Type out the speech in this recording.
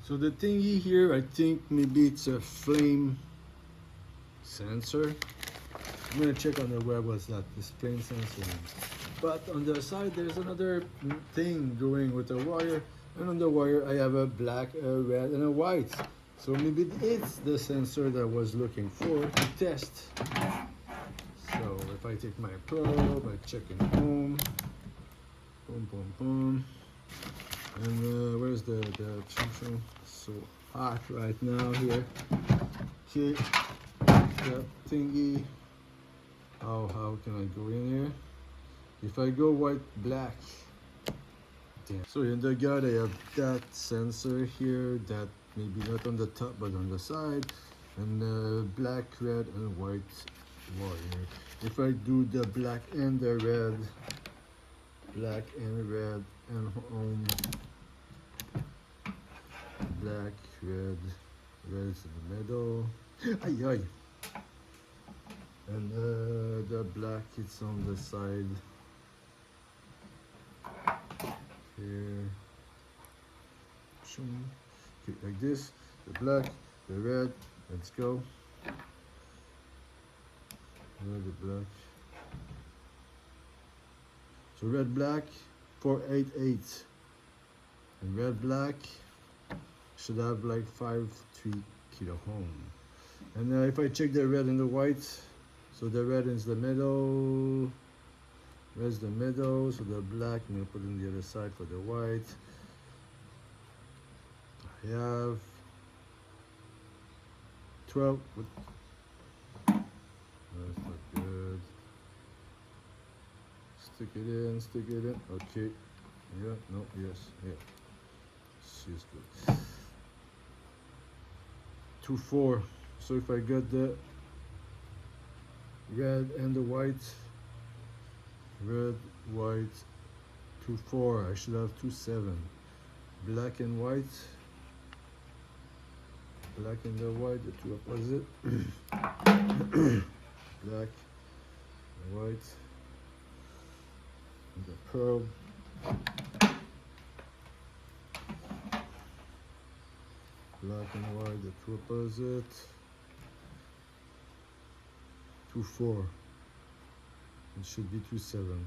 So the thingy here, I think maybe it's a flame sensor. I'm gonna check on the web what's that, this flame sensor. But on the side there's another thing going with the wire, and on the wire I have a black, a red, and a white. So maybe it's the sensor that I was looking for to test. So if I take my probe, I check it home, boom, boom, boom. And where's the function? So hot right now here. Okay, that thingy. How can I go in here? If I go white, black. Damn. So in the gut, I have that sensor here, that maybe not on the top but on the side, and black, red, and white wire. if I do the black and the red, black and red and home, black, red, red is in the middle, ay ay, and the black is on the side here, okay, like this, the black, the red, let's go, red, the black, so red, black, 488, and red, black, should have like 5 3 kilo ohm. And if I check the red and the white, so the red is the middle, red's the middle, so the black I'm gonna put it on the other side for the white. I have 12. That's not good. Stick it in, stick it in. Okay. Yeah, no, yes, yeah. She's good. 2 4. So if I get the red and the white, red, white, 2 4, I should have 2 7. Black and white, black and the white, the two opposite. Black, white, and the pearl. Black and white, the two opposite. 2 4. It should be 2 7.